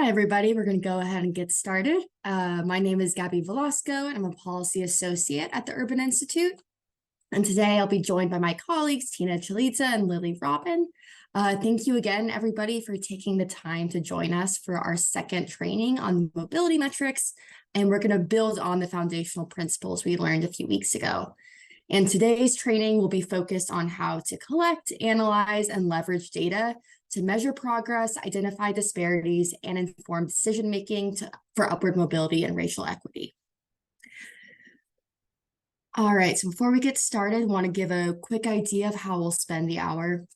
everybody. We're going to go ahead and get started. My name is Gabby Velasco, and I'm a policy associate at the Urban Institute. And today I'll be joined by my colleagues, Tina Chalitza and Lily Robin. Thank you again, everybody, for taking the time to join us for our second training on mobility metrics. And we're going to build on the foundational principles we learned a few weeks ago. And today's training will be focused on how to collect, analyze, and leverage data to measure progress, identify disparities, and inform decision-making for upward mobility and racial equity. All right, so before we get started, I want to give a quick idea of how we'll spend the hour.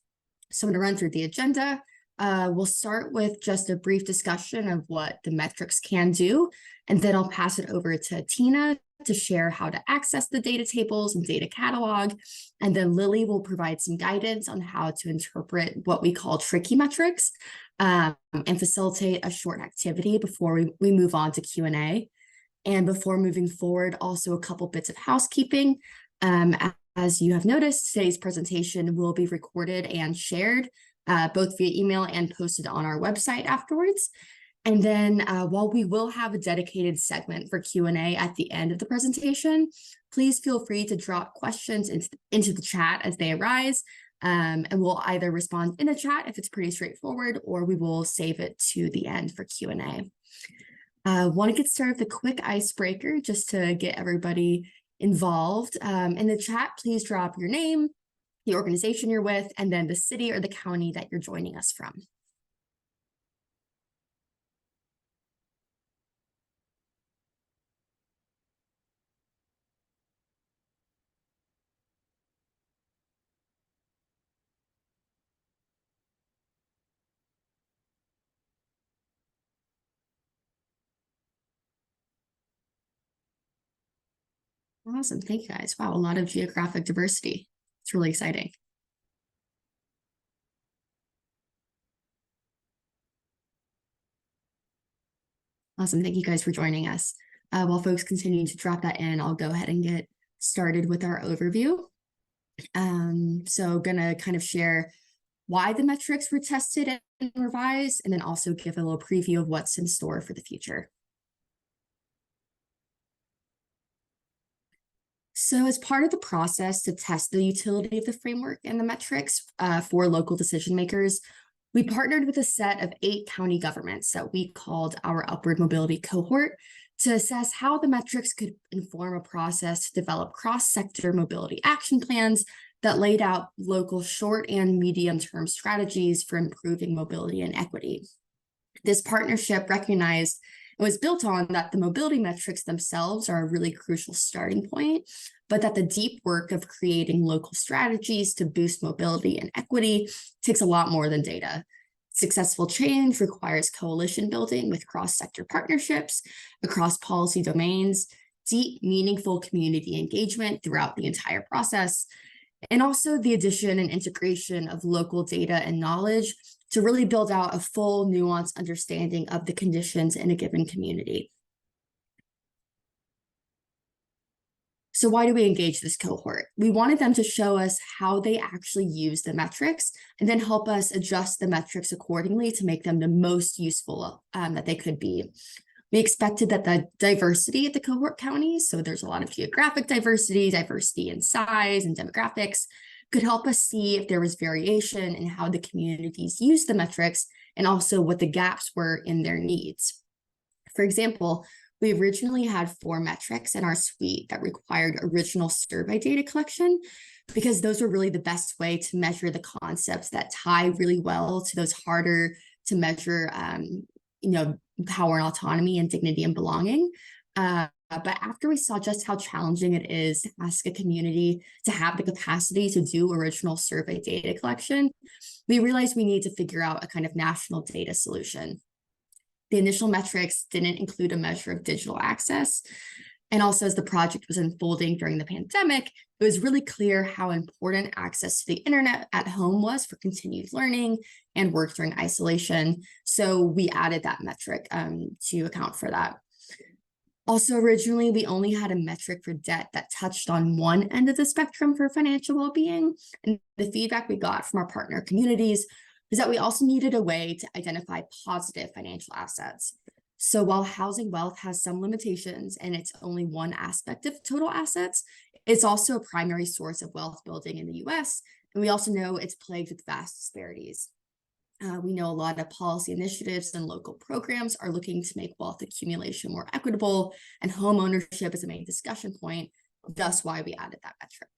So I'm going to run through the agenda. We'll start with just a brief discussion of what the metrics can do, and then I'll pass it over to Tina to share how to access the data tables and data catalog. And then Lily will provide some guidance on how to interpret what we call tricky metrics and facilitate a short activity before we move on to Q&A. And before moving forward, also a couple bits of housekeeping. As you have noticed, today's presentation will be recorded and shared both via email and posted on our website afterwards. And then while we will have a dedicated segment for Q&A at the end of the presentation, please feel free to drop questions into the chat as they arise. And we'll either respond in the chat if it's pretty straightforward, or we will save it to the end for Q&A. Want to get started with a quick icebreaker just to get everybody involved. In the chat, please drop your name, the organization you're with, and then the city or the county that you're joining us from. Awesome. Thank you, guys. Wow, a lot of geographic diversity. It's really exciting. Awesome. Thank you guys for joining us. While folks continue to drop that in, I'll go ahead and get started with our overview. So going to kind of share why the metrics were tested and revised, and then also give a little preview of what's in store for the future. So as part of the process to test the utility of the framework and the metrics for local decision makers, we partnered with a set of 8 county governments that we called our upward mobility cohort to assess how the metrics could inform a process to develop cross-sector mobility action plans that laid out local short and medium-term strategies for improving mobility and equity. This partnership recognized it was built on that the mobility metrics themselves are a really crucial starting point, but that the deep work of creating local strategies to boost mobility and equity takes a lot more than data. Successful change requires coalition building with cross-sector partnerships across policy domains, deep, meaningful community engagement throughout the entire process, and also the addition and integration of local data and knowledge to really build out a full, nuanced understanding of the conditions in a given community. So why do we engage this cohort? We wanted them to show us how they actually use the metrics and then help us adjust the metrics accordingly to make them the most useful that they could be. We expected that the diversity at the cohort counties, so there's a lot of geographic diversity, diversity in size and demographics, could help us see if there was variation in how the communities use the metrics and also what the gaps were in their needs. For example, we originally had 4 metrics in our suite that required original survey data collection because those were really the best way to measure the concepts that tie really well to those harder to measure, power and autonomy and dignity and belonging. But after we saw just how challenging it is to ask a community to have the capacity to do original survey data collection, we realized we need to figure out a kind of national data solution. The initial metrics didn't include a measure of digital access. And also, as the project was unfolding during the pandemic, it was really clear how important access to the internet at home was for continued learning and work during isolation. So we added that metric to account for that. Also, originally, we only had a metric for debt that touched on one end of the spectrum for financial well-being. And the feedback we got from our partner communities is that we also needed a way to identify positive financial assets. So while housing wealth has some limitations and it's only one aspect of total assets, it's also a primary source of wealth building in the US. And we also know it's plagued with vast disparities. We know a lot of policy initiatives and local programs are looking to make wealth accumulation more equitable, and home ownership is a main discussion point. That's why we added that metric.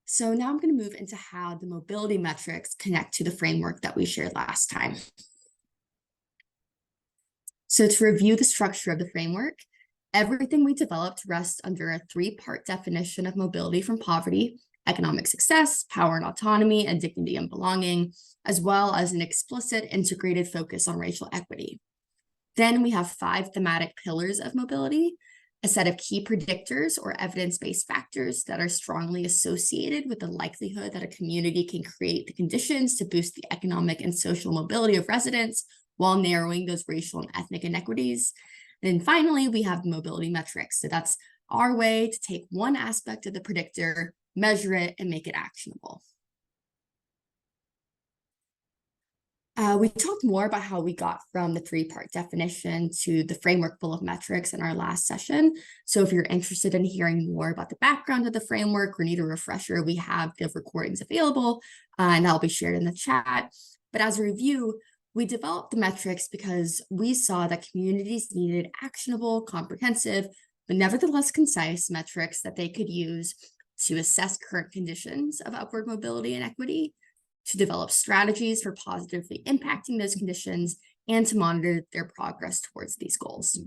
So now I'm going to move into how the mobility metrics connect to the framework that we shared last time. So to review the structure of the framework, everything we developed rests under a three-part definition of mobility from poverty: economic success, power and autonomy, and dignity and belonging, as well as an explicit integrated focus on racial equity. Then we have 5 thematic pillars of mobility, a set of key predictors or evidence-based factors that are strongly associated with the likelihood that a community can create the conditions to boost the economic and social mobility of residents while narrowing those racial and ethnic inequities. And then finally, we have the mobility metrics. So that's our way to take one aspect of the predictor, measure it, and make it actionable. We talked more about how we got from the 3-part definition to the framework full of metrics in our last session. So if you're interested in hearing more about the background of the framework or need a refresher, we have the recordings available, and that'll be shared in the chat. But as a review, we developed the metrics because we saw that communities needed actionable, comprehensive, but nevertheless concise metrics that they could use to assess current conditions of upward mobility and equity, to develop strategies for positively impacting those conditions, and to monitor their progress towards these goals.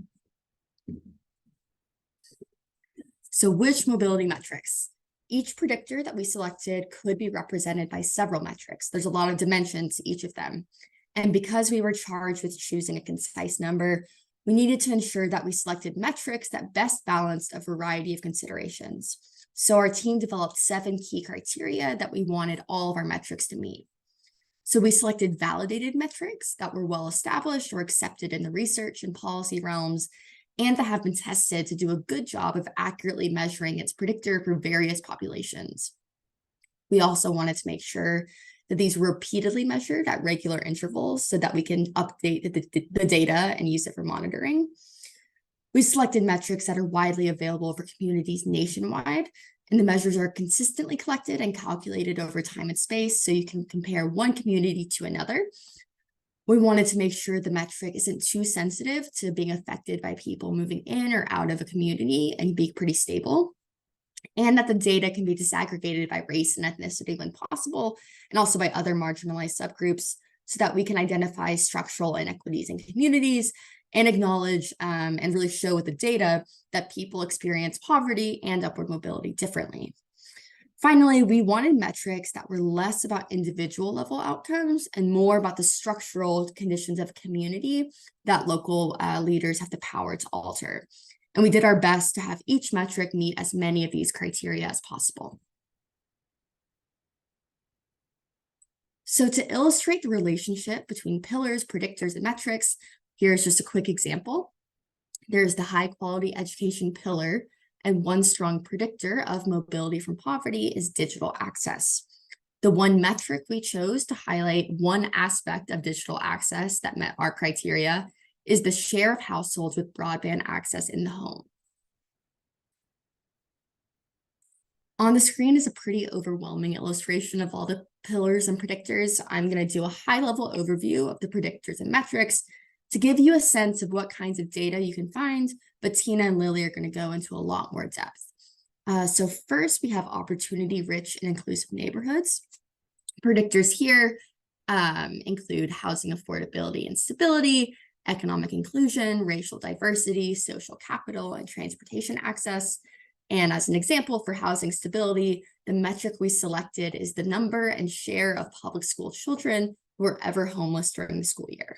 So which mobility metrics? Each predictor that we selected could be represented by several metrics. There's a lot of dimensions to each of them. And because we were charged with choosing a concise number, we needed to ensure that we selected metrics that best balanced a variety of considerations. So our team developed 7 key criteria that we wanted all of our metrics to meet. So we selected validated metrics that were well established or accepted in the research and policy realms, and that have been tested to do a good job of accurately measuring its predictor for various populations. We also wanted to make sure that these were repeatedly measured at regular intervals so that we can update the data and use it for monitoring. We selected metrics that are widely available for communities nationwide, and the measures are consistently collected and calculated over time and space, so you can compare one community to another. We wanted to make sure the metric isn't too sensitive to being affected by people moving in or out of a community and be pretty stable, and that the data can be disaggregated by race and ethnicity when possible, and also by other marginalized subgroups, so that we can identify structural inequities in communities and acknowledge and really show with the data that people experience poverty and upward mobility differently. Finally, we wanted metrics that were less about individual level outcomes and more about the structural conditions of community that local leaders have the power to alter. And we did our best to have each metric meet as many of these criteria as possible. So to illustrate the relationship between pillars, predictors, and metrics, here's just a quick example. There's the high quality education pillar, and one strong predictor of mobility from poverty is digital access. The one metric we chose to highlight one aspect of digital access that met our criteria is the share of households with broadband access in the home. On the screen is a pretty overwhelming illustration of all the pillars and predictors. I'm going to do a high-level overview of the predictors and metrics to give you a sense of what kinds of data you can find, but Tina and Lily are going to go into a lot more depth. So first, we have opportunity-rich and inclusive neighborhoods. Predictors here include housing affordability and stability, economic inclusion, racial diversity, social capital, and transportation access. And as an example for housing stability, the metric we selected is the number and share of public school children who were ever homeless during the school year.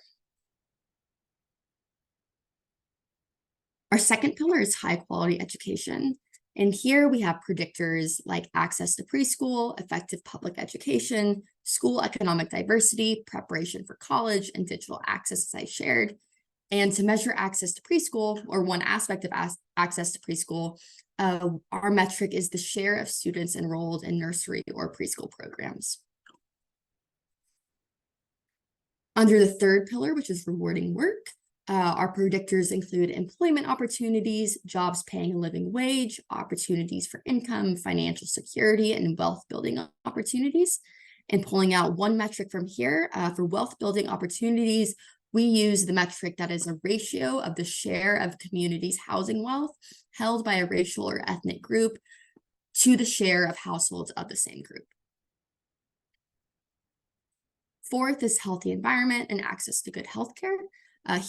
Our second pillar is high quality education. And here we have predictors like access to preschool, effective public education, school economic diversity, preparation for college, and digital access, as I shared. And to measure access to preschool, or one aspect of access to preschool, our metric is the share of students enrolled in nursery or preschool programs. Under the third pillar, which is rewarding work, our predictors include employment opportunities, jobs paying a living wage, opportunities for income, financial security, and wealth building opportunities. And pulling out one metric from here, for wealth building opportunities, we use the metric that is a ratio of the share of communities' housing wealth held by a racial or ethnic group to the share of households of the same group. Fourth is healthy environment and access to good healthcare.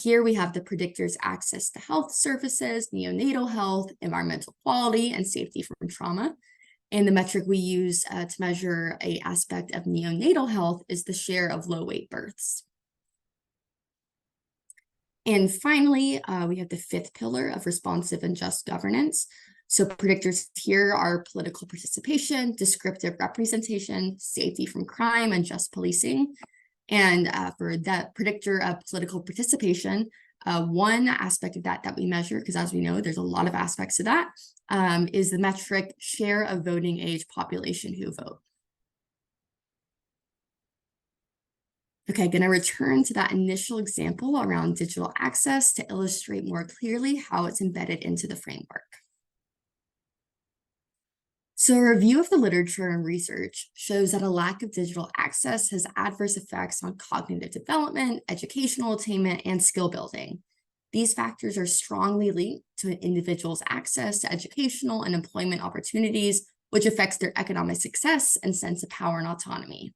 Here we have the predictors access to health services, neonatal health, environmental quality, and safety from trauma. And the metric we use to measure an aspect of neonatal health is the share of low-weight births. And finally, we have the fifth pillar of responsive and just governance. So predictors here are political participation, descriptive representation, safety from crime, and just policing. And for that predictor of political participation, one aspect of that we measure, because as we know, there's a lot of aspects to that, is the metric share of voting age population who vote. Okay, going to return to that initial example around digital access to illustrate more clearly how it's embedded into the framework. So a review of the literature and research shows that a lack of digital access has adverse effects on cognitive development, educational attainment, and skill building. These factors are strongly linked to an individual's access to educational and employment opportunities, which affects their economic success and sense of power and autonomy.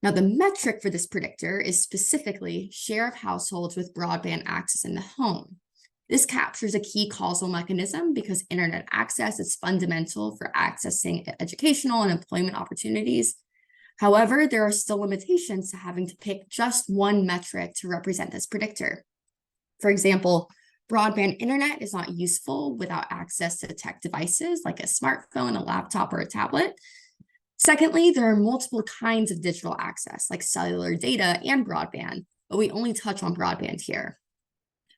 Now, the metric for this predictor is specifically share of households with broadband access in the home. This captures a key causal mechanism because internet access is fundamental for accessing educational and employment opportunities. However, there are still limitations to having to pick just one metric to represent this predictor. For example, broadband internet is not useful without access to tech devices like a smartphone, a laptop, or a tablet. Secondly, there are multiple kinds of digital access like cellular data and broadband, but we only touch on broadband here.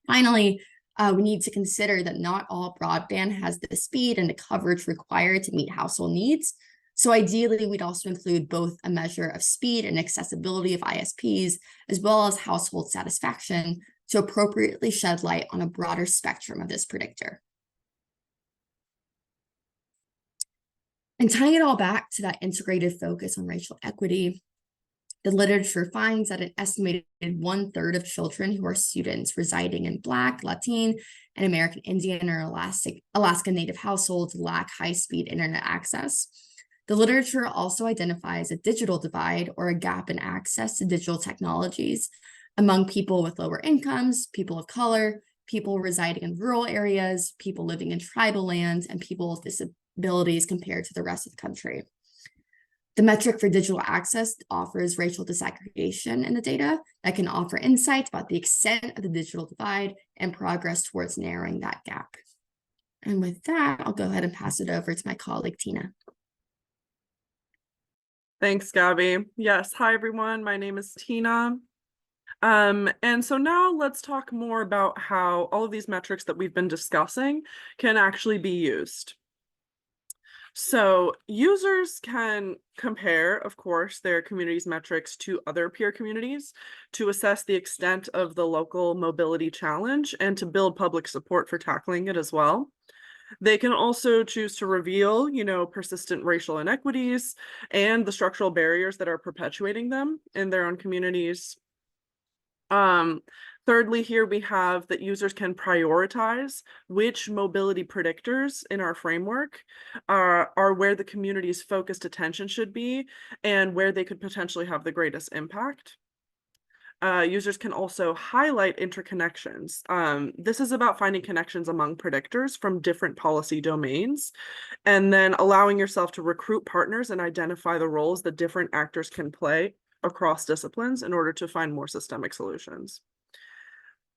Finally, we need to consider that not all broadband has the speed and the coverage required to meet household needs. So ideally, we'd also include both a measure of speed and accessibility of ISPs, as well as household satisfaction, to appropriately shed light on a broader spectrum of this predictor. And tying it all back to that integrated focus on racial equity, the literature finds that an estimated 1/3 of children who are students residing in Black, Latin, and American Indian or Alaska Native households lack high-speed internet access. The literature also identifies a digital divide or a gap in access to digital technologies among people with lower incomes, people of color, people residing in rural areas, people living in tribal lands, and people with disabilities compared to the rest of the country. The metric for digital access offers racial disaggregation in the data that can offer insights about the extent of the digital divide and progress towards narrowing that gap. And with that, I'll go ahead and pass it over to my colleague, Tina. Thanks, Gabby. Yes, hi everyone, my name is Tina. And so now let's talk more about how all of these metrics that we've been discussing can actually be used. So users can compare, of course, their community's metrics to other peer communities to assess the extent of the local mobility challenge and to build public support for tackling it as well. They can also choose to reveal, persistent racial inequities and the structural barriers that are perpetuating them in their own communities. Thirdly, here we have that users can prioritize which mobility predictors in our framework are where the community's focused attention should be and where they could potentially have the greatest impact. Users can also highlight interconnections. This is about finding connections among predictors from different policy domains, and then allowing yourself to recruit partners and identify the roles that different actors can play across disciplines in order to find more systemic solutions.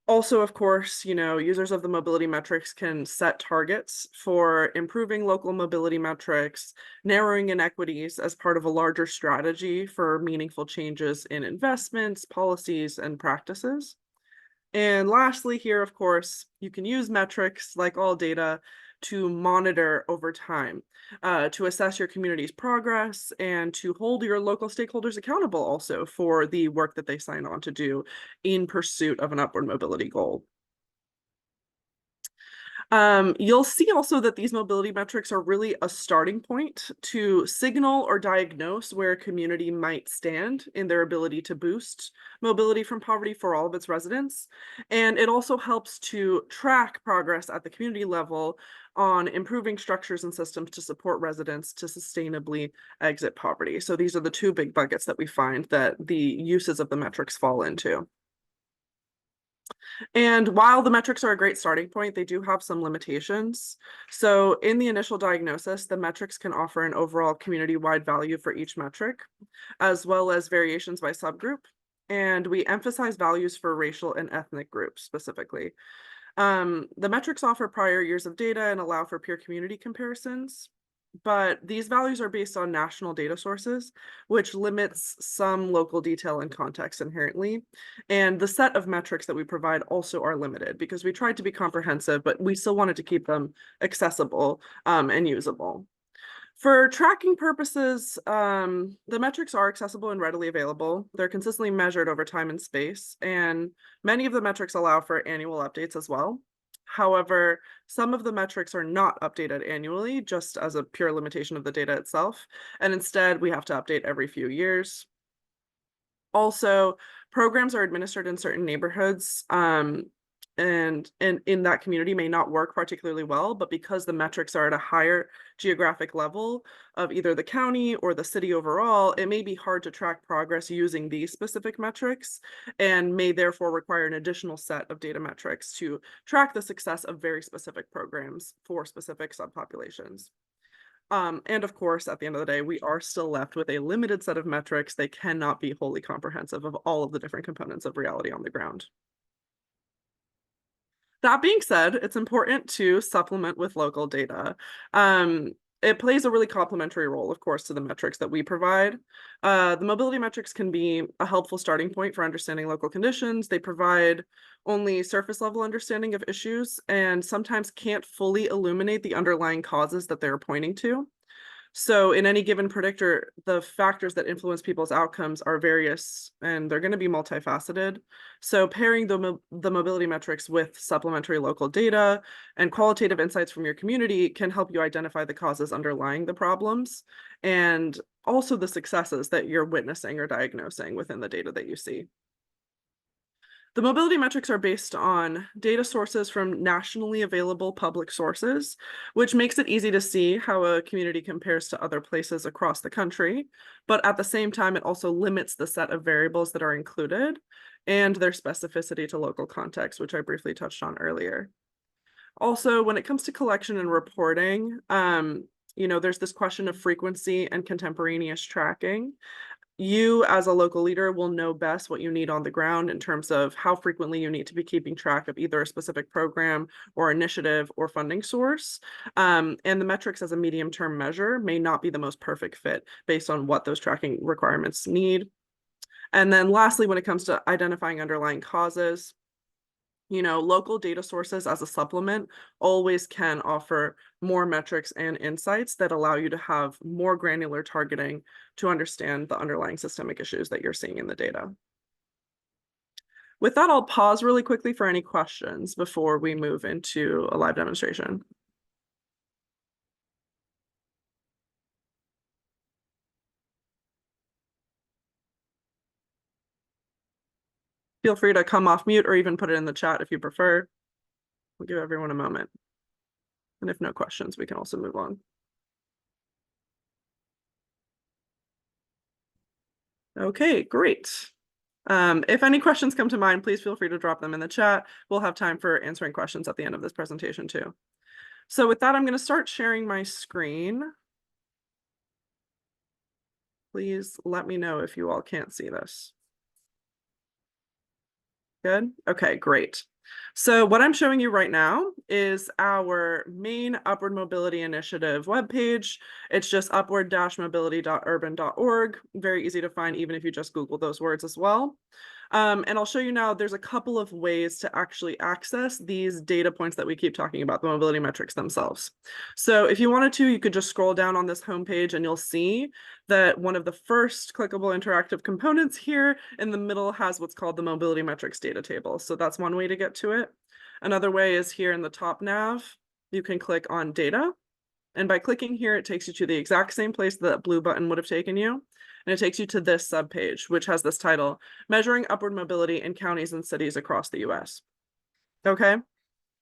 Also, of course, users of the mobility metrics can set targets for improving local mobility metrics, narrowing inequities as part of a larger strategy for meaningful changes in investments, policies, and practices. And lastly here, of course, you can use metrics like all data to monitor over time, to assess your community's progress and to hold your local stakeholders accountable also for the work that they sign on to do in pursuit of an upward mobility goal. You'll see also that these mobility metrics are really a starting point to signal or diagnose where a community might stand in their ability to boost mobility from poverty for all of its residents. And it also helps to track progress at the community level on improving structures and systems to support residents to sustainably exit poverty. So these are the two big buckets that we find that the uses of the metrics fall into. And while the metrics are a great starting point, they do have some limitations. So in the initial diagnosis, the metrics can offer an overall community-wide value for each metric, as well as variations by subgroup. And we emphasize values for racial and ethnic groups specifically. The metrics offer prior years of data and allow for peer community comparisons, but these values are based on national data sources, which limits some local detail and context inherently. And the set of metrics that we provide also are limited because we tried to be comprehensive, but we still wanted to keep them accessible and usable. For tracking purposes, the metrics are accessible and readily available. They're consistently measured over time and space, and many of the metrics allow for annual updates as well. However, some of the metrics are not updated annually, just as a pure limitation of the data itself, and instead we have to update every few years. Also, programs are administered in certain neighborhoods, and in that community may not work particularly well, but because the metrics are at a higher geographic level of either the county or the city overall, it may be hard to track progress using these specific metrics and may therefore require an additional set of data metrics to track the success of very specific programs for specific subpopulations. And of course, at the end of the day, we are still left with a limited set of metrics. They cannot be wholly comprehensive of all of the different components of reality on the ground. That being said, it's important to supplement with local data. It plays a really complementary role, of course, to the metrics that we provide. The mobility metrics can be a helpful starting point for understanding local conditions. They provide only surface level understanding of issues and sometimes can't fully illuminate the underlying causes that they're pointing to. So in any given predictor, the factors that influence people's outcomes are various and they're going to be multifaceted. So pairing the mobility metrics with supplementary local data and qualitative insights from your community can help you identify the causes underlying the problems and also the successes that you're witnessing or diagnosing within the data that you see. The mobility metrics are based on data sources from nationally available public sources, which makes it easy to see how a community compares to other places across the country. But at the same time, it also limits the set of variables that are included and their specificity to local context, which I briefly touched on earlier. Also, when it comes to collection and reporting, there's this question of frequency and contemporaneous tracking. You as a local leader will know best what you need on the ground in terms of how frequently you need to be keeping track of either a specific program or initiative or funding source. And the metrics as a medium-term measure may not be the most perfect fit based on what those tracking requirements need. And then lastly, when it comes to identifying underlying causes, local data sources as a supplement always can offer more metrics and insights that allow you to have more granular targeting to understand the underlying systemic issues that you're seeing in the data. With that, I'll pause really quickly for any questions before we move into a live demonstration. Feel free to come off mute or even put it in the chat if you prefer. We'll give everyone a moment. And if no questions, we can also move on. Okay, great. If any questions come to mind, please feel free to drop them in the chat. We'll have time for answering questions at the end of this presentation too. So with that, I'm going to start sharing my screen. Please let me know if you all can't see this. Good? Okay, great. So what I'm showing you right now is our main Upward Mobility Initiative webpage. It's just upward-mobility.urban.org. Very easy to find, even if you just Google those words as well. And I'll show you now, there's a couple of ways to actually access these data points that we keep talking about, the mobility metrics themselves. So if you wanted to, you could just scroll down on this homepage and you'll see that one of the first clickable interactive components here in the middle has what's called the mobility metrics data table. So that's one way to get to it. Another way is here in the top nav, you can click on data. And by clicking here, it takes you to the exact same place that blue button would have taken you. And it takes you to this subpage, which has this title, Measuring Upward Mobility in Counties and Cities Across the US. Okay,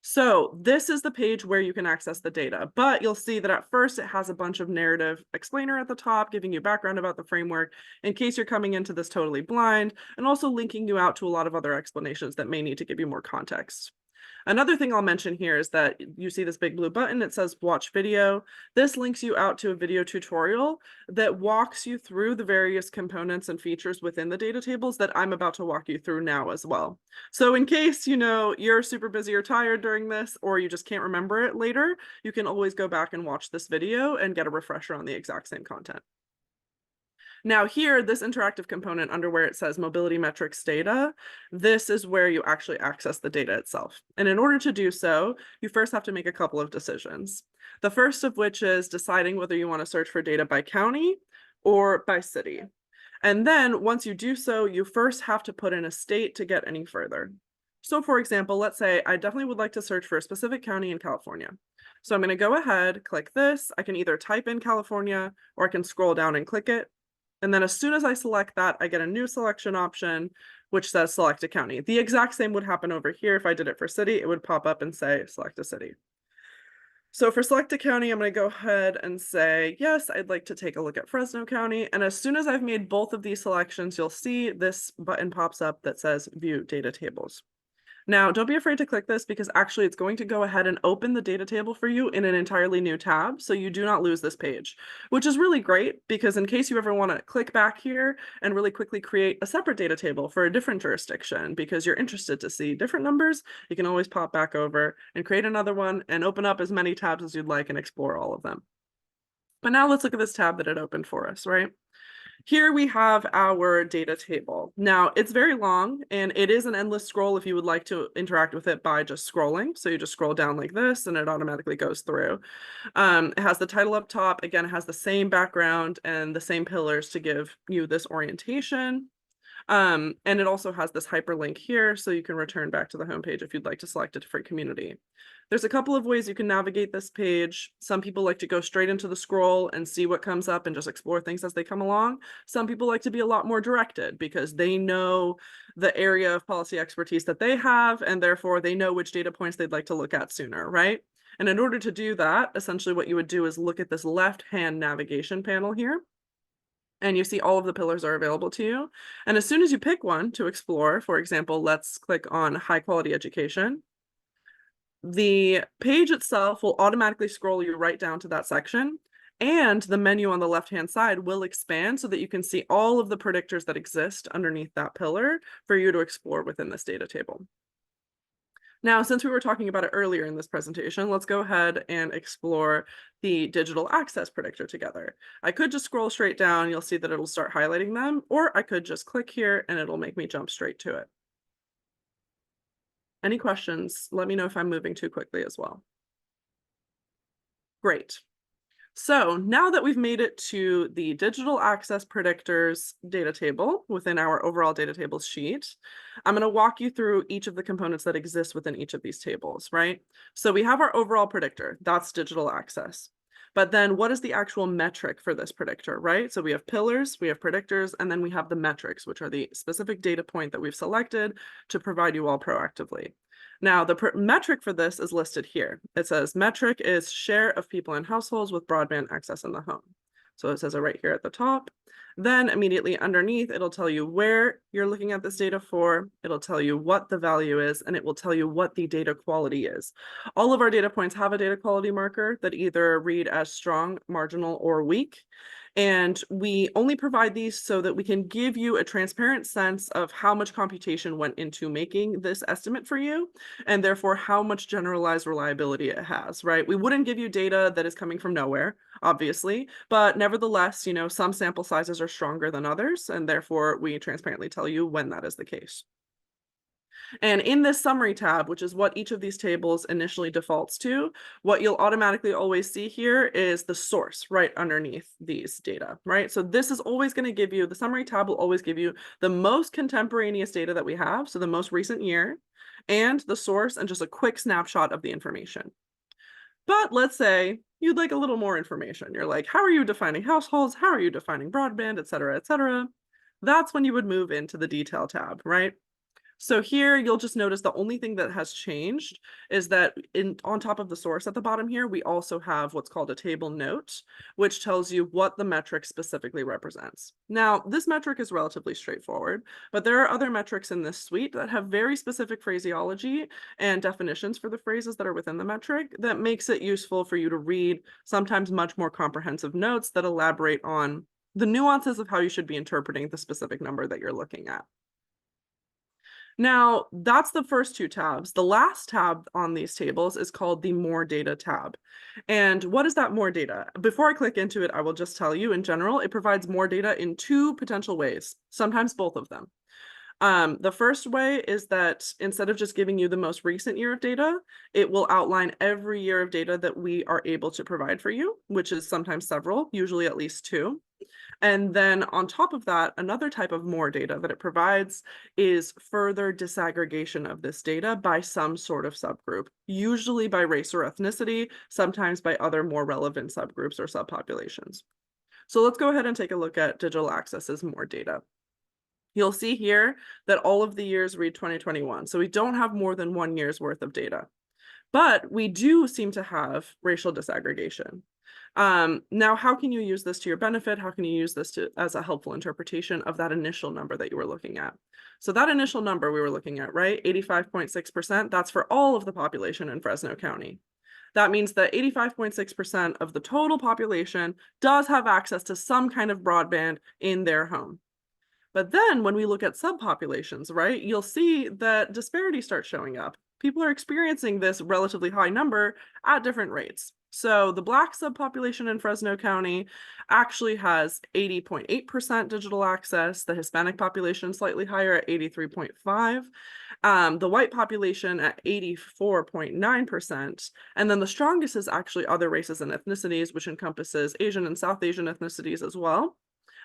so this is the page where you can access the data, but you'll see that at first it has a bunch of narrative explainer at the top, giving you background about the framework in case you're coming into this totally blind, and also linking you out to a lot of other explanations that may need to give you more context. Another thing I'll mention here is that you see this big blue button, it says watch video. This links you out to a video tutorial that walks you through the various components and features within the data tables that I'm about to walk you through now as well. So in case, you're super busy or tired during this, or you just can't remember it later, you can always go back and watch this video and get a refresher on the exact same content. Now here, this interactive component under where it says mobility metrics data, this is where you actually access the data itself. And in order to do so, you first have to make a couple of decisions. The first of which is deciding whether you want to search for data by county or by city. And then once you do so, you first have to put in a state to get any further. So for example, let's say I definitely would like to search for a specific county in California. So I'm going to go ahead, click this. I can either type in California or I can scroll down and click it. And then as soon as I select that, I get a new selection option, which says select a county. The exact same would happen over here. If I did it for city, it would pop up and say select a city. So for select a county, I'm going to go ahead and say, yes, I'd like to take a look at Fresno County. And as soon as I've made both of these selections, you'll see this button pops up that says view data tables. Now, don't be afraid to click this because actually it's going to go ahead and open the data table for you in an entirely new tab, so you do not lose this page, which is really great because in case you ever want to click back here and really quickly create a separate data table for a different jurisdiction because you're interested to see different numbers, you can always pop back over and create another one and open up as many tabs as you'd like and explore all of them. But now let's look at this tab that it opened for us, right? Here we have our data table. Now it's very long and it is an endless scroll if you would like to interact with it by just scrolling. So you just scroll down like this and it automatically goes through. It has the title up top. Again, it has the same background and the same pillars to give you this orientation. And it also has this hyperlink here, so you can return back to the homepage if you'd like to select a different community. There's a couple of ways you can navigate this page. Some people like to go straight into the scroll and see what comes up and just explore things as they come along. Some people like to be a lot more directed because they know the area of policy expertise that they have, and therefore they know which data points they'd like to look at sooner, right? And in order to do that, essentially what you would do is look at this left-hand navigation panel here. And you see all of the pillars are available to you. And as soon as you pick one to explore, for example, let's click on high quality education. The page itself will automatically scroll you right down to that section. And the menu on the left-hand side will expand so that you can see all of the predictors that exist underneath that pillar for you to explore within this data table. Now, since we were talking about it earlier in this presentation, let's go ahead and explore the digital access predictor together. I could just scroll straight down, you'll see that it'll start highlighting them, or I could just click here and it'll make me jump straight to it. Any questions? Let me know if I'm moving too quickly as well. Great. So now that we've made it to the digital access predictors data table within our overall data tables sheet, I'm going to walk you through each of the components that exist within each of these tables, right? So we have our overall predictor, that's digital access. But then what is the actual metric for this predictor, right? So we have pillars, we have predictors, and then we have the metrics, which are the specific data point that we've selected to provide you all proactively. Now, the metric for this is listed here. It says metric is share of people in households with broadband access in the home. So it says it right here at the top. Then immediately underneath, it'll tell you where you're looking at this data for, it'll tell you what the value is, and it will tell you what the data quality is. All of our data points have a data quality marker that either read as strong, marginal, or weak. And we only provide these so that we can give you a transparent sense of how much computation went into making this estimate for you, and therefore how much generalized reliability it has, right? We wouldn't give you data that is coming from nowhere, obviously, but nevertheless, some sample sizes are stronger than others, and therefore we transparently tell you when that is the case. And in this summary tab, which is what each of these tables initially defaults to, what you'll automatically always see here is the source right underneath these data, right? So this is always going to give you, the summary tab will always give you the most contemporaneous data that we have, so the most recent year, and the source, and just a quick snapshot of the information. But let's say you'd like a little more information. You're like, how are you defining households? How are you defining broadband, et cetera, et cetera? That's when you would move into the detail tab, right? So here you'll just notice the only thing that has changed is that on top of the source at the bottom here, we also have what's called a table note, which tells you what the metric specifically represents. Now, this metric is relatively straightforward, but there are other metrics in this suite that have very specific phraseology and definitions for the phrases that are within the metric that makes it useful for you to read sometimes much more comprehensive notes that elaborate on the nuances of how you should be interpreting the specific number that you're looking at. Now, that's the first two tabs. The last tab on these tables is called the More Data tab. And what is that more data? Before I click into it, I will just tell you in general, it provides more data in two potential ways, sometimes both of them. The first way is that instead of just giving you the most recent year of data, it will outline every year of data that we are able to provide for you, which is sometimes several, usually at least two. And then on top of that, another type of more data that it provides is further disaggregation of this data by some sort of subgroup, usually by race or ethnicity, sometimes by other more relevant subgroups or subpopulations. So let's go ahead and take a look at digital access's more data. You'll see here that all of the years read 2021. So we don't have more than 1 year's worth of data, but we do seem to have racial disaggregation. Now, how can you use this to your benefit? How can you use this as a helpful interpretation of that initial number that you were looking at? So that initial number we were looking at, right? 85.6%, that's for all of the population in Fresno County. That means that 85.6% of the total population does have access to some kind of broadband in their home. But then when we look at subpopulations, right, you'll see that disparities start showing up. People are experiencing this relatively high number at different rates. So the Black subpopulation in Fresno County actually has 80.8% digital access, the Hispanic population slightly higher at 83.5%, the white population at 84.9%, and then the strongest is actually other races and ethnicities, which encompasses Asian and South Asian ethnicities as well.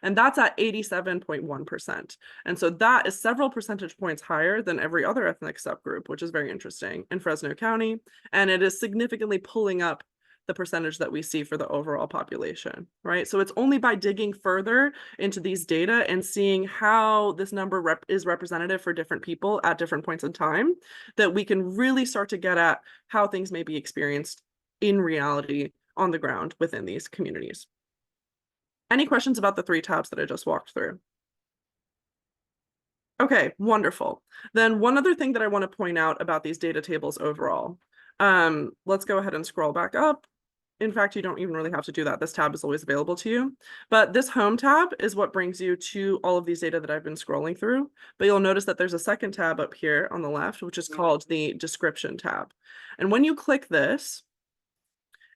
And that's at 87.1%. And so that is several percentage points higher than every other ethnic subgroup, which is very interesting in Fresno County. And it is significantly pulling up the percentage that we see for the overall population, right? So it's only by digging further into these data and seeing how this number is representative for different people at different points in time that we can really start to get at how things may be experienced in reality on the ground within these communities. Any questions about the three tabs that I just walked through? Okay, wonderful. Then one other thing that I want to point out about these data tables overall. Let's go ahead and scroll back up. In fact, you don't even really have to do that. This tab is always available to you. But this home tab is what brings you to all of these data that I've been scrolling through. But you'll notice that there's a second tab up here on the left, which is called the description tab. And when you click this,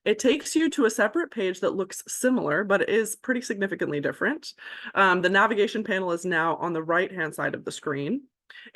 it takes you to a separate page that looks similar, but is pretty significantly different. The navigation panel is now on the right-hand side of the screen.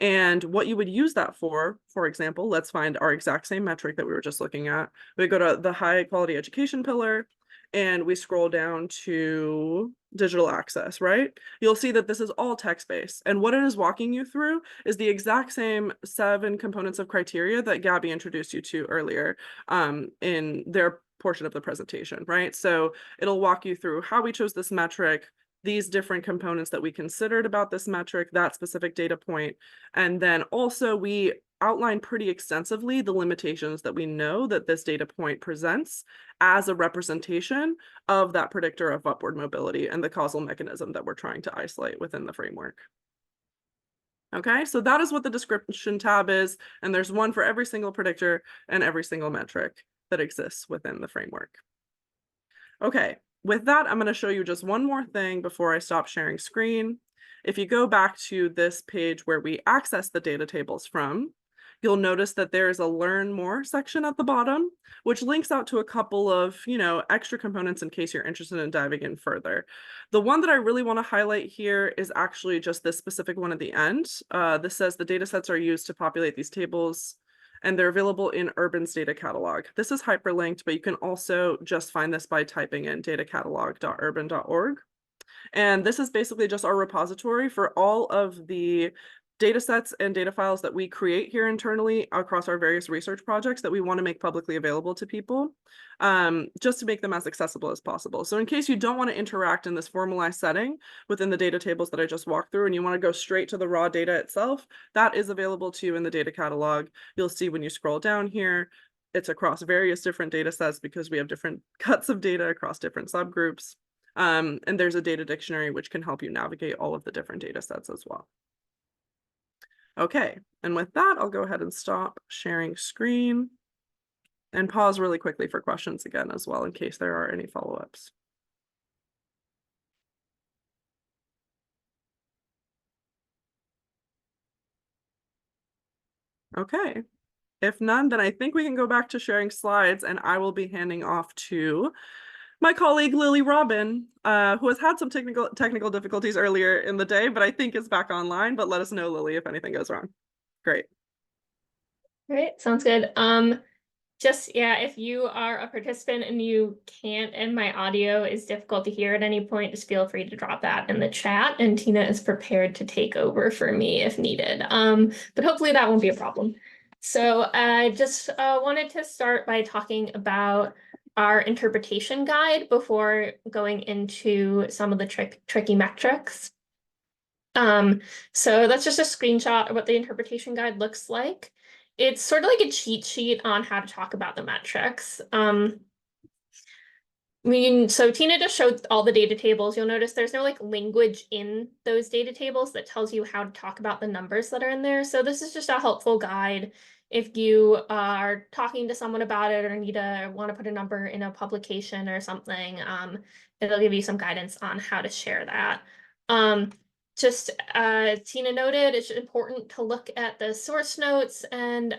And what you would use that for example, let's find our exact same metric that we were just looking at. We go to the high quality education pillar and we scroll down to digital access, right? You'll see that this is all text-based. And what it is walking you through is the exact same 7 components of criteria that Gabby introduced you to earlier in their portion of the presentation, right? So it'll walk you through how we chose this metric, these different components that we considered about this metric, that specific data point. And then also we outline pretty extensively the limitations that we know that this data point presents as a representation of that predictor of upward mobility and the causal mechanism that we're trying to isolate within the framework. Okay, so that is what the description tab is, and there's one for every single predictor and every single metric that exists within the framework. Okay, with that, I'm going to show you just one more thing before I stop sharing screen. If you go back to this page where we access the data tables from, you'll notice that there's a Learn More section at the bottom, which links out to a couple of, extra components in case you're interested in diving in further. The one that I really want to highlight here is actually just this specific one at the end. This says the data sets are used to populate these tables, and they're available in Urban's data catalog. This is hyperlinked, but you can also just find this by typing in datacatalog.urban.org. And this is basically just our repository for all of the data sets and data files that we create here internally across our various research projects that we want to make publicly available to people, just to make them as accessible as possible. So in case you don't want to interact in this formalized setting within the data tables that I just walked through, and you want to go straight to the raw data itself, that is available to you in the data catalog. You'll see when you scroll down here, it's across various different data sets because we have different cuts of data across different subgroups. And there's a data dictionary which can help you navigate all of the different data sets as well. Okay, and with that, I'll go ahead and stop sharing screen and pause really quickly for questions again as well in case there are any follow-ups. Okay, if none, then I think we can go back to sharing slides, and I will be handing off to my colleague Lily Robin, who has had some technical difficulties earlier in the day, but I think is back online. But let us know, Lily, if anything goes wrong. Great. All right, sounds good. Just, yeah, if you are a participant and you can't, and my audio is difficult to hear at any point, just feel free to drop that in the chat, and Tina is prepared to take over for me if needed. But hopefully that won't be a problem. So I just wanted to start by talking about our interpretation guide before going into some of the tricky metrics. So that's just a screenshot of what the interpretation guide looks like. It's sort of like a cheat sheet on how to talk about the metrics. So Tina just showed all the data tables. You'll notice there's no like language in those data tables that tells you how to talk about the numbers that are in there. So this is just a helpful guide if you are talking to someone about it or want to put a number in a publication or something. It'll give you some guidance on how to share that. Tina noted, it's important to look at the source notes and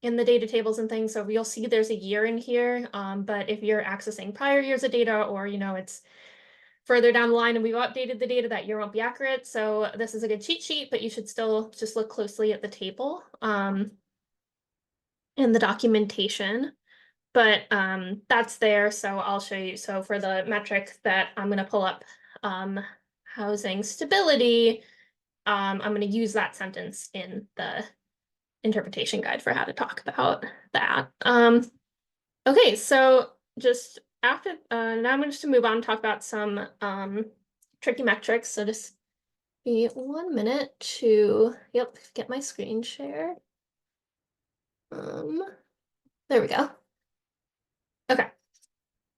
in the data tables and things. So you'll see there's a year in here, but if you're accessing prior years of data, or it's further down the line and we've updated the data, that year won't be accurate. So this is a good cheat sheet, but you should still just look closely at the table in the documentation. But that's there, so I'll show you. So for the metric that I'm going to pull up, housing stability, I'm going to use that sentence in the interpretation guide for how to talk about that. Okay, so just after, now I'm just to move on and talk about some tricky metrics. So just be 1 minute to, get my screen share. There we go. Okay.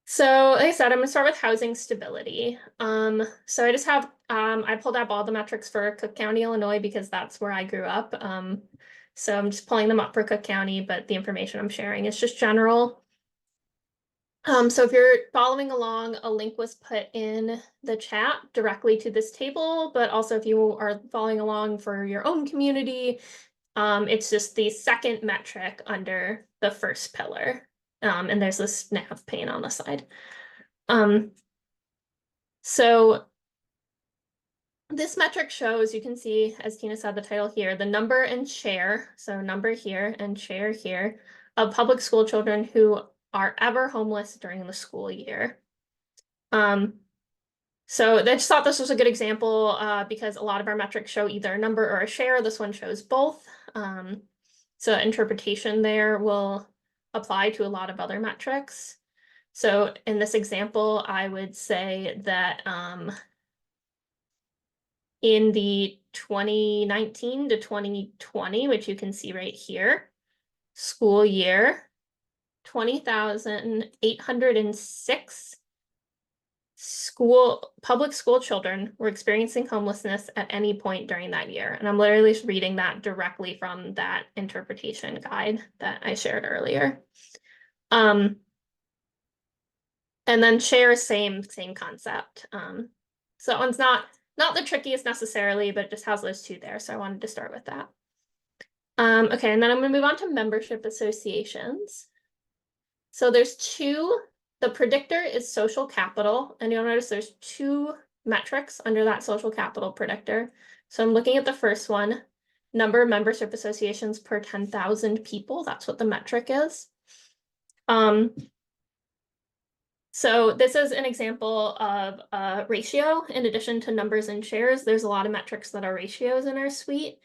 So like I said, I'm gonna start with housing stability. So I just have, I pulled up all the metrics for Cook County, Illinois, because that's where I grew up. So I'm just pulling them up for Cook County, but the information I'm sharing is just general. So if you're following along, a link was put in the chat directly to this table, but also if you are following along for your own community, it's just the second metric under the first pillar. And there's this nav pane on the side. So this metric shows, you can see, as Tina said, the title here, the number and share, so number here and share here, of public school children who are ever homeless during the school year. So I just thought this was a good example because a lot of our metrics show either a number or a share. This one shows both. So interpretation there will apply to a lot of other metrics. So in this example, I would say that in the 2019 to 2020, which you can see right here, school year, 20,806 public school children were experiencing homelessness at any point during that year. And I'm literally just reading that directly from that interpretation guide that I shared earlier. And then share, same concept. So that one's not the trickiest necessarily, but it just has those two there. So I wanted to start with that. Okay, and then I'm going to move on to membership associations. So there's two. The predictor is social capital, and you'll notice there's two metrics under that social capital predictor. So I'm looking at the first one, number of membership associations per 10,000 people. That's what the metric is. So this is an example of a ratio. In addition to numbers and shares, there's a lot of metrics that are ratios in our suite.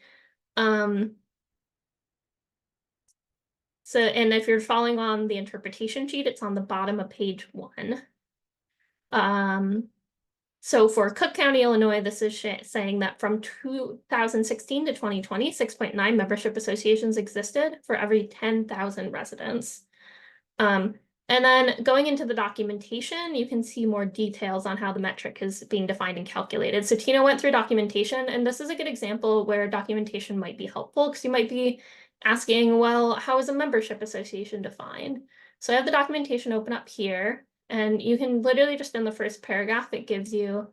So, and if you're following on the interpretation sheet, it's on the bottom of page 1. So for Cook County, Illinois, this is saying that from 2016 to 2020, 6.9 membership associations existed for every 10,000 residents. And then going into the documentation, you can see more details on how the metric is being defined and calculated. So Tina went through documentation, and this is a good example where documentation might be helpful because you might be asking, well, how is a membership association defined? So I have the documentation open up here, and you can literally just in the first paragraph, it gives you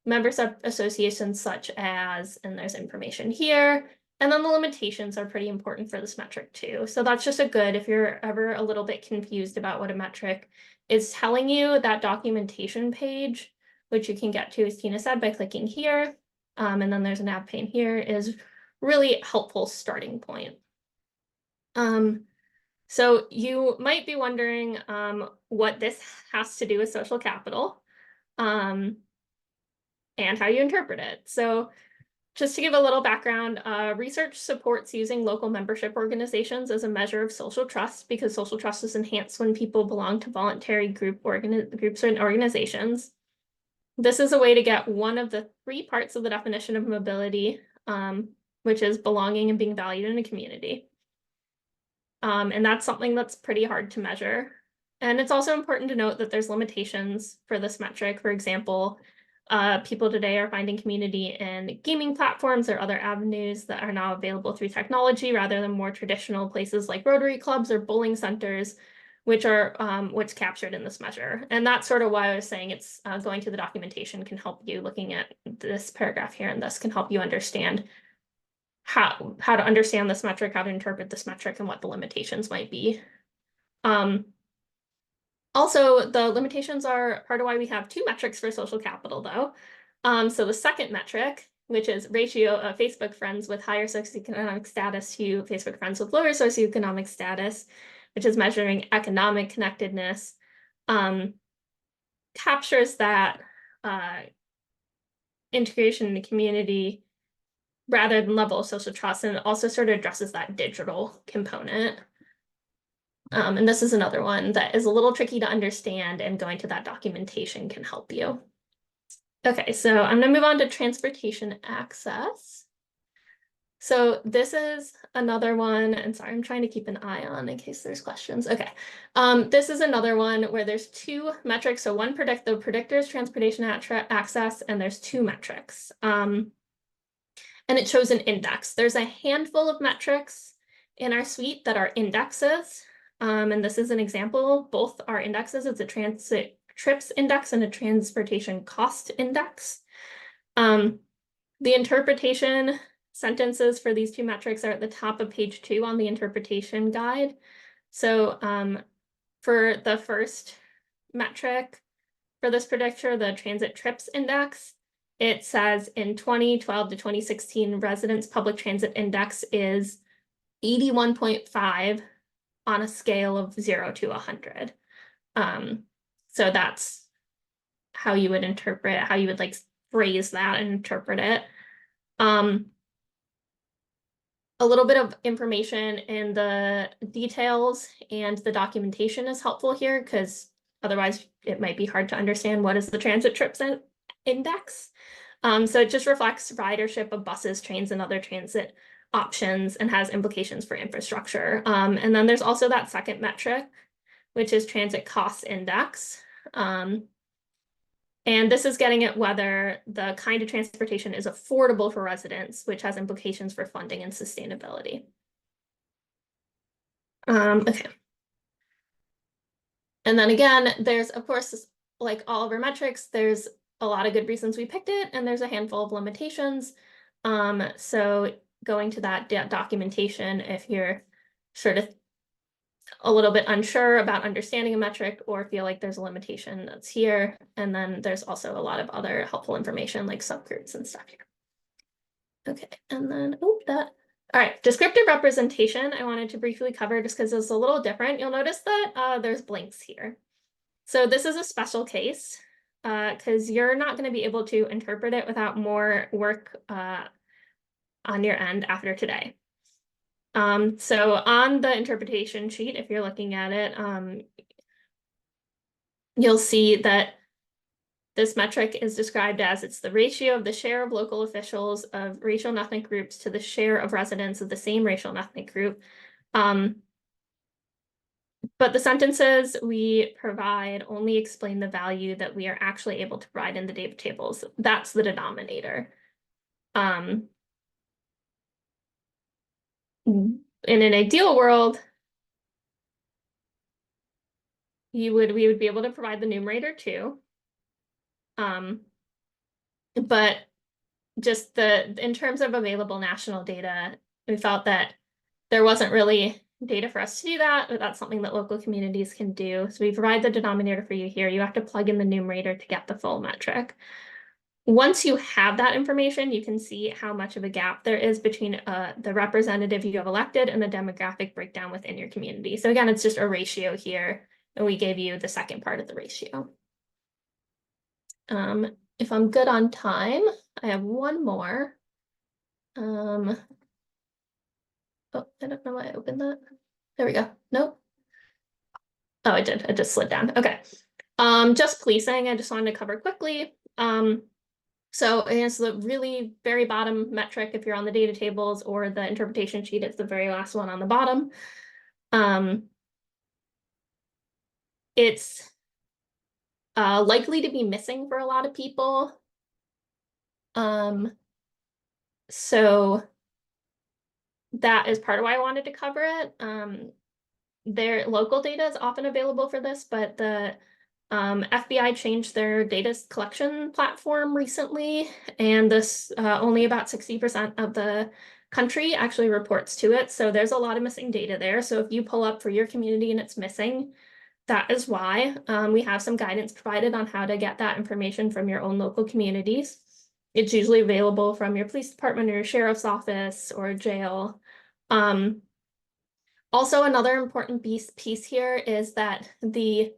membership associations such as, and there's information here. And then the limitations are pretty important for this metric too. So that's just a good, if you're ever a little bit confused about what a metric is telling you, that documentation page, which you can get to, as Tina said, by clicking here. And then there's a nav pane here, is really helpful starting point. So you might be wondering what this has to do with social capital and how you interpret it. So just to give a little background, research supports using local membership organizations as a measure of social trust because social trust is enhanced when people belong to voluntary groups and organizations. This is a way to get one of the 3 parts of the definition of mobility, which is belonging and being valued in a community. And that's something that's pretty hard to measure. And it's also important to note that there's limitations for this metric. For example, people today are finding community in gaming platforms or other avenues that are now available through technology rather than more traditional places like Rotary clubs or bowling centers, which are what's captured in this measure. And that's sort of why I was saying it's going to the documentation can help you. Looking at this paragraph here, and this can help you understand how to understand this metric, how to interpret this metric, and what the limitations might be. Also, the limitations are part of why we have 2 metrics for social capital, though. So the second metric, which is ratio of Facebook friends with higher socioeconomic status to Facebook friends with lower socioeconomic status, which is measuring economic connectedness, captures that integration in the community rather than level of social trust, and it also sort of addresses that digital component. And this is another one that is a little tricky to understand, and going to that documentation can help you. Okay, so I'm going to move on to transportation access. So this is another one, and sorry, I'm trying to keep an eye on in case there's questions. Okay, this is another one where there's 2 metrics. So one the predictor is transportation access, and there's 2 metrics. And it shows an index. There's a handful of metrics in our suite that are indexes. And this is an example. Both are indexes. It's a transit trips index and a transportation cost index. The interpretation sentences for these 2 metrics are at the top of page 2 on the interpretation guide. So for the first metric for this predictor, the transit trips index, it says in 2012 to 2016, residents' public transit index is 81.5 on a scale of 0 to 100. So that's how you would interpret, how you would like phrase that and interpret it. A little bit of information in the details and the documentation is helpful here because otherwise it might be hard to understand what is the transit trips index. So it just reflects ridership of buses, trains, and other transit options and has implications for infrastructure. And then there's also that second metric, which is transit cost index. And this is getting at whether the kind of transportation is affordable for residents, which has implications for funding and sustainability. Okay. And then again, there's, of course, like all of our metrics, there's a lot of good reasons we picked it, and there's a handful of limitations. So going to that documentation, if you're sort of a little bit unsure about understanding a metric or feel like there's a limitation, that's here. And then there's also a lot of other helpful information like subgroups and stuff here. Okay, and then, all right, descriptive representation, I wanted to briefly cover just because it's a little different. You'll notice that there's blinks here. So this is a special case because you're not going to be able to interpret it without more work on your end after today. So on the interpretation sheet, if you're looking at it, you'll see that this metric is described as it's the ratio of the share of local officials of racial and ethnic groups to the share of residents of the same racial and ethnic group. But the sentences we provide only explain the value that we are actually able to provide in the data tables. That's the denominator. In an ideal world, we would be able to provide the numerator too. But just in terms of available national data, we felt that there wasn't really data for us to do that, but that's something that local communities can do. So we provide the denominator for you here. You have to plug in the numerator to get the full metric. Once you have that information, you can see how much of a gap there is between the representative you have elected and the demographic breakdown within your community. So again, it's just a ratio here, and we gave you the second part of the ratio. If I'm good on time, I have one more. Oh, I don't know why I opened that. There we go. Nope. Oh, I did. It just slid down. Okay. Just policing, I just wanted to cover quickly. So it's the really very bottom metric if you're on the data tables, or the interpretation sheet, it's the very last one on the bottom. It's likely to be missing for a lot of people. So that is part of why I wanted to cover it. Their local data is often available for this, but the FBI changed their data collection platform recently, and this only about 60% of the country actually reports to it. So there's a lot of missing data there. So if you pull up for your community and it's missing, that is why. We have some guidance provided on how to get that information from your own local communities. It's usually available from your police department or your sheriff's office or jail. Also, another important piece here is that the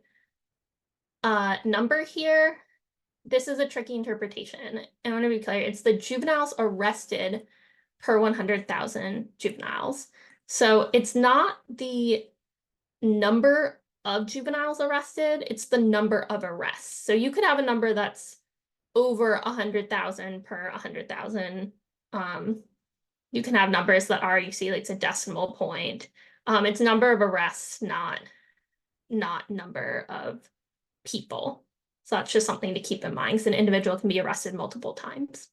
number here, this is a tricky interpretation. I want to be clear, it's the juveniles arrested per 100,000 juveniles. So it's not the number of juveniles arrested, it's the number of arrests. So you could have a number that's over 100,000 per 100,000. You can have numbers that are, you see, like it's a decimal point. It's number of arrests, not number of people. So that's just something to keep in mind, because an individual can be arrested multiple times.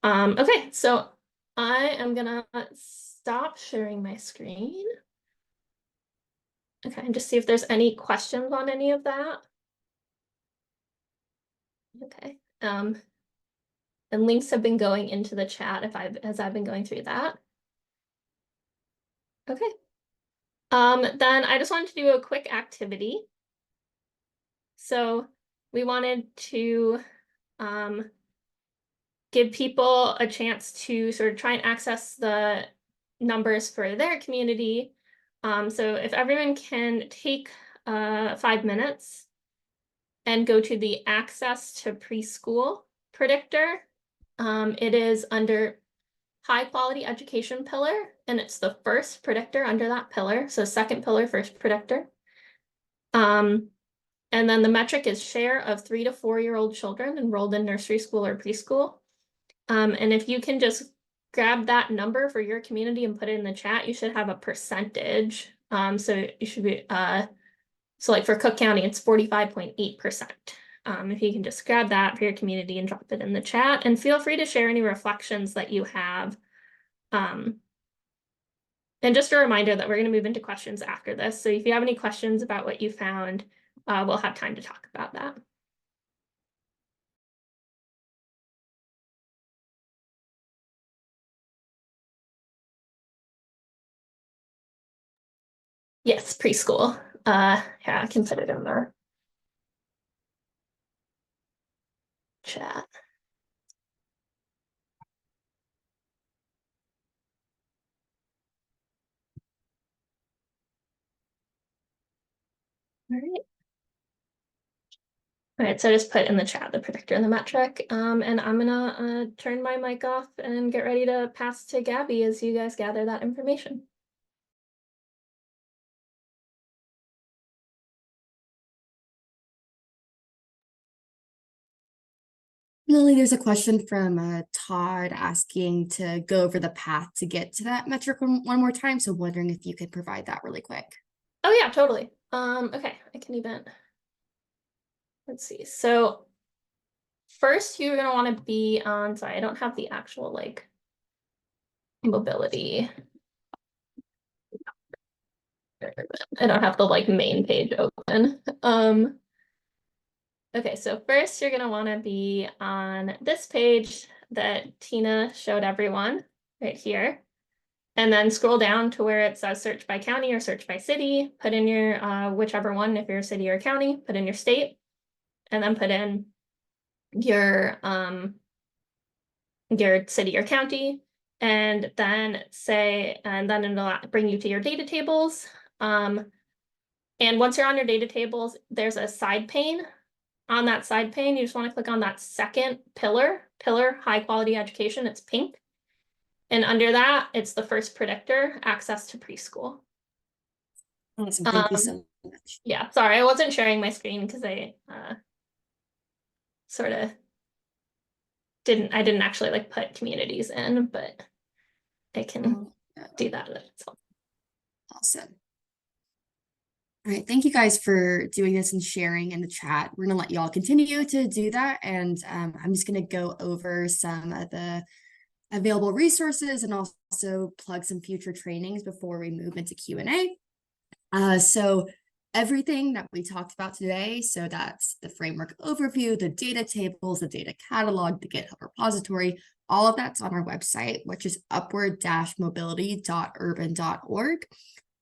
Okay, so I am gonna stop sharing my screen. Okay, and just see if there's any questions on any of that. Okay, and links have been going into the chat as I've been going through that. Okay. Then I just wanted to do a quick activity. So we wanted to give people a chance to sort of try and access the numbers for their community. So if everyone can take 5 minutes and go to the access to preschool predictor. It is under high quality education pillar, and it's the first predictor under that pillar. So second pillar, first predictor. And then the metric is share of 3 to 4-year-old children enrolled in nursery school or preschool. And if you can just grab that number for your community and put it in the chat, you should have a percentage. So you should be, so like for Cook County, it's 45.8%. If you can just grab that for your community and drop it in the chat, and feel free to share any reflections that you have. And just a reminder that we're going to move into questions after this. So if you have any questions about what you found, we'll have time to talk about that. Yes, preschool. Yeah, I can put it in the chat. All right. All right, so I just put in the chat the predictor and the metric, and I'm gonna turn my mic off and get ready to pass to Gabby as you guys gather that information. Lily, there's a question from Todd asking to go over the path to get to that metric one more time. So wondering if you could provide that really quick. Oh yeah, totally. Okay, I can even, let's see. So first you're gonna want to be on, sorry, I don't have the actual like mobility. I don't have the like main page open. Okay, so first you're gonna want to be on this page that Tina showed everyone right here. And then scroll down to where it says search by county or search by city, put in your whichever one, if you're a city or a county, put in your state, and then put in your city or county, and then it'll bring you to your data tables. And once you're on your data tables, there's a side pane. On that side pane, you just want to click on that second pillar, high quality education, it's pink. And under that, it's the first predictor, access to preschool. Awesome. Thank you so much. Yeah, sorry, I wasn't sharing my screen because I sort of I didn't actually like put communities in, but I can do that. Awesome. All right, thank you guys for doing this and sharing in the chat. We're gonna let y'all continue to do that. And I'm just gonna go over some of the available resources and also plug some future trainings before we move into Q&A. So everything that we talked about today, so that's the framework overview, the data tables, the data catalog, the GitHub repository, all of that's on our website, which is upward-mobility.urban.org.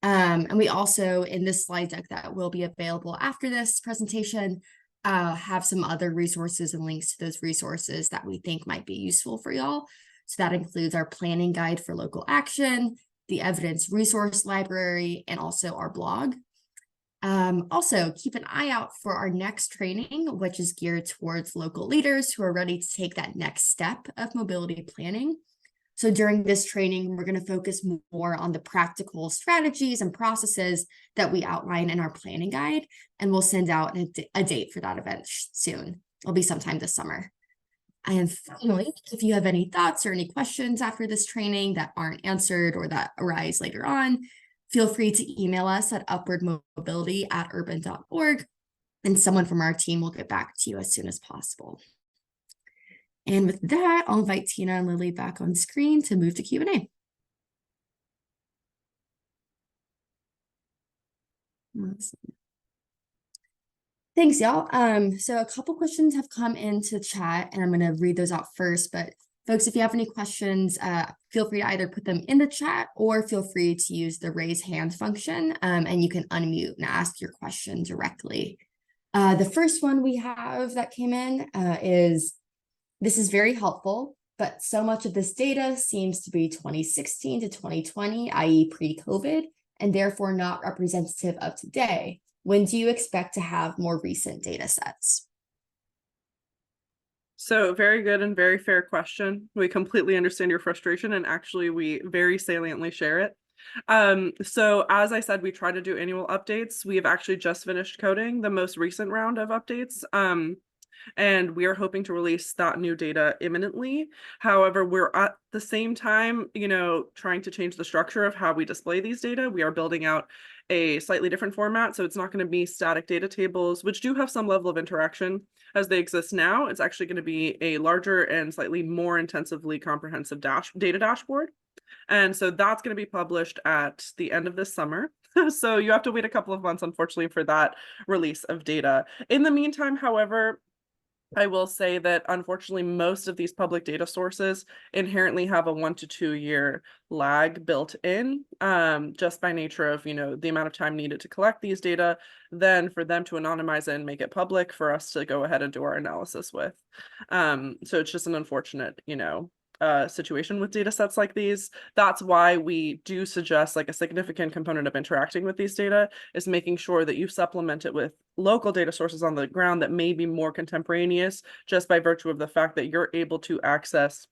And we also, in this slide deck that will be available after this presentation, have some other resources and links to those resources that we think might be useful for y'all. So that includes our planning guide for local action, the evidence resource library, and also our blog. Also, keep an eye out for our next training, which is geared towards local leaders who are ready to take that next step of mobility planning. So during this training, we're going to focus more on the practical strategies and processes that we outline in our planning guide, and we'll send out a date for that event soon. It'll be sometime this summer. And finally, if you have any thoughts or any questions after this training that aren't answered or that arise later on, feel free to email us at upwardmobility@urban.org, and someone from our team will get back to you as soon as possible. And with that, I'll invite Tina and Lily back on screen to move to Q&A. Awesome. Thanks, y'all. So a couple questions have come into chat, and I'm going to read those out first. But folks, if you have any questions, feel free to either put them in the chat or feel free to use the raise hand function, and you can unmute and ask your question directly. The first one we have that came in is, this is very helpful, but so much of this data seems to be 2016 to 2020, i.e. pre-COVID, and therefore not representative of today. When do you expect to have more recent data sets? So very good and very fair question. We completely understand your frustration, and actually we very saliently share it. So as I said, we try to do annual updates. We have actually just finished coding the most recent round of updates. And we are hoping to release that new data imminently. However, we're at the same time, trying to change the structure of how we display these data. We are building out a slightly different format. So it's not going to be static data tables, which do have some level of interaction as they exist now. It's actually going to be a larger and slightly more intensively comprehensive data dashboard. And so that's going to be published at the end of this summer. So you have to wait a couple of months, unfortunately, for that release of data. In the meantime, however, I will say that unfortunately, most of these public data sources inherently have a 1 to 2 year lag built in, just by nature of, the amount of time needed to collect these data, then for them to anonymize it and make it public for us to go ahead and do our analysis with. So it's just an unfortunate, situation with data sets like these. That's why we do suggest like a significant component of interacting with these data is making sure that you supplement it with local data sources on the ground that may be more contemporaneous, just by virtue of the fact that you're able to access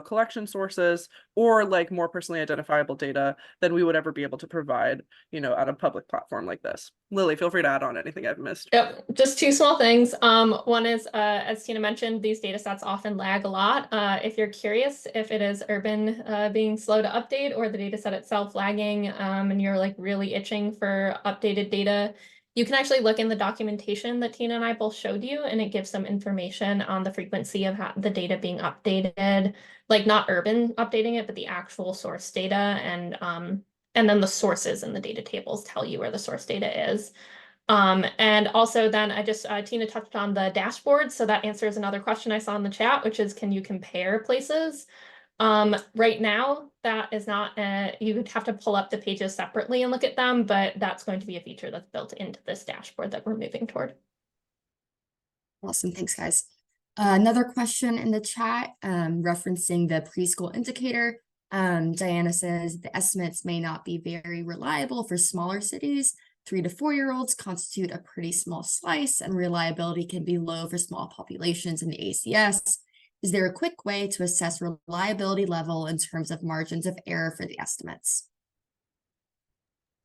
collection sources or like more personally identifiable data than we would ever be able to provide, at a public platform like this. Lily, feel free to add on anything I've missed. Yep, just two small things. One is, as Tina mentioned, these data sets often lag a lot. If you're curious if it is urban being slow to update or the data set itself lagging, and you're like really itching for updated data, you can actually look in the documentation that Tina and I both showed you, and it gives some information on the frequency of the data being updated, like not urban updating it, but the actual source data, and then the sources in the data tables tell you where the source data is. And also then Tina touched on the dashboard, so that answers another question I saw in the chat, which is, can you compare places? Right now, that is not, you would have to pull up the pages separately and look at them, but that's going to be a feature that's built into this dashboard that we're moving toward. Awesome, thanks guys. Another question in the chat, referencing the preschool indicator. Diana says the estimates may not be very reliable for smaller cities. 3 to 4 year olds constitute a pretty small slice, and reliability can be low for small populations in the ACS. Is there a quick way to assess reliability level in terms of margins of error for the estimates?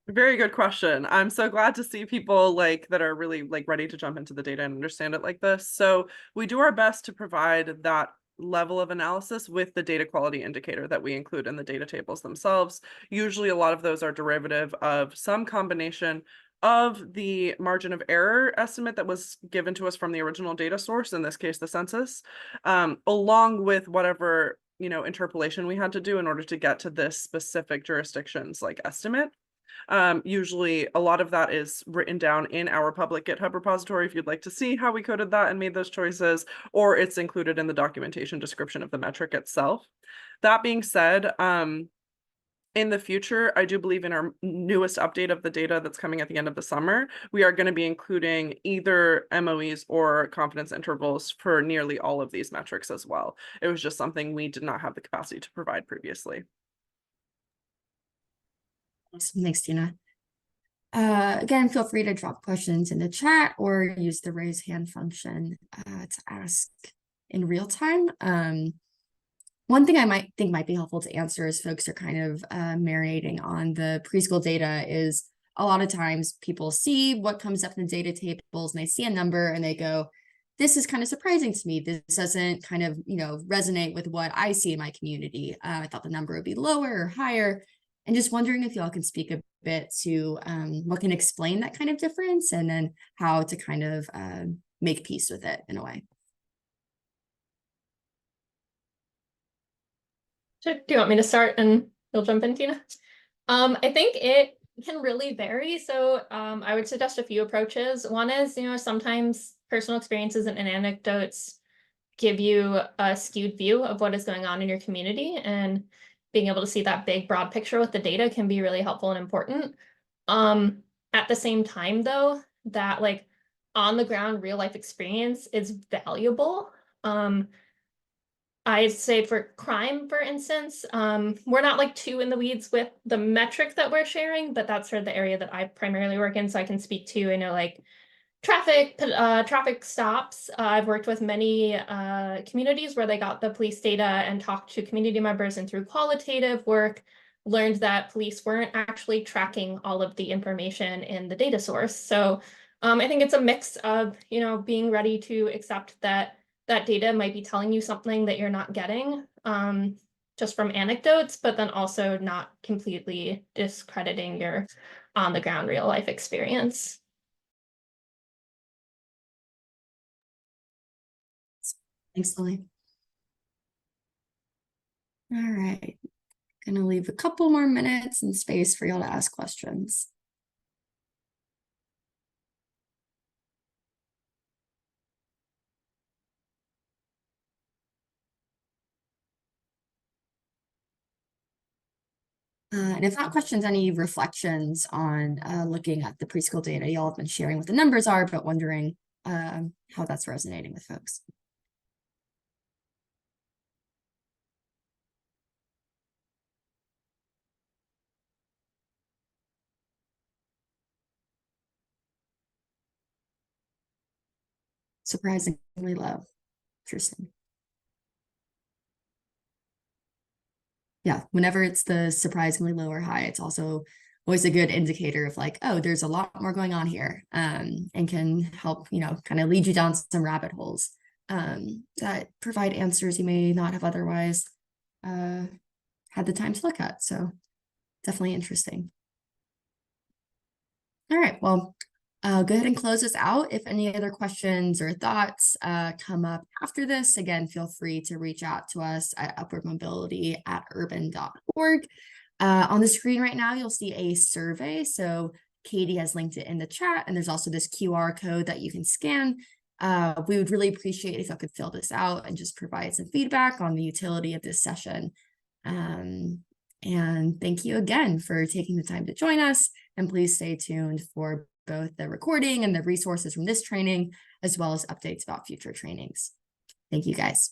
Very good question. I'm so glad to see people like that are really like ready to jump into the data and understand it like this. So we do our best to provide that level of analysis with the data quality indicator that we include in the data tables themselves. Usually a lot of those are derivative of some combination of the margin of error estimate that was given to us from the original data source, in this case, the census, along with whatever, interpolation we had to do in order to get to this specific jurisdiction's like estimate. Usually a lot of that is written down in our public GitHub repository if you'd like to see how we coded that and made those choices, or it's included in the documentation description of the metric itself. That being said, in the future, I do believe in our newest update of the data that's coming at the end of the summer, we are going to be including either MOEs or confidence intervals for nearly all of these metrics as well. It was just something we did not have the capacity to provide previously. Awesome, thanks, Tina. Again, feel free to drop questions in the chat or use the raise hand function to ask in real time. One thing I might be helpful to answer as folks are kind of marinating on the preschool data is a lot of times people see what comes up in the data tables and they see a number and they go, this is kind of surprising to me. This doesn't kind of, resonate with what I see in my community. I thought the number would be lower or higher. And just wondering if y'all can speak a bit to what can explain that kind of difference and then how to kind of make peace with it in a way. Sure. Do you want me to start and you'll jump in, Tina? I think it can really vary. So I would suggest a few approaches. One is, sometimes personal experiences and anecdotes give you a skewed view of what is going on in your community, and being able to see that big broad picture with the data can be really helpful and important. At the same time though, that like on the ground real life experience is valuable. I'd say for crime, for instance, we're not like too in the weeds with the metric that we're sharing, but that's sort of the area that I primarily work in. So I can speak to, like traffic stops. I've worked with many communities where they got the police data and talked to community members, and through qualitative work learned that police weren't actually tracking all of the information in the data source. So I think it's a mix of, being ready to accept that data might be telling you something that you're not getting just from anecdotes, but then also not completely discrediting your on the ground real life experience. Thanks, Lily. All right, gonna leave a couple more minutes and space for y'all to ask questions. And if not questions, any reflections on looking at the preschool data y'all have been sharing what the numbers are, but wondering how that's resonating with folks. Surprisingly low. Interesting. Yeah, whenever it's the surprisingly low or high, it's also always a good indicator of like, oh, there's a lot more going on here, and can help, kind of lead you down some rabbit holes that provide answers you may not have otherwise had the time to look at. So definitely interesting. All right, well, I'll go ahead and close this out. If any other questions or thoughts come up after this, again, feel free to reach out to us at upwardmobility@urban.org. On the screen right now, you'll see a survey. So Katie has linked it in the chat, and there's also this QR code that you can scan. We would really appreciate if you could fill this out and just provide some feedback on the utility of this session. And thank you again for taking the time to join us. And please stay tuned for both the recording and the resources from this training, as well as updates about future trainings. Thank you, guys.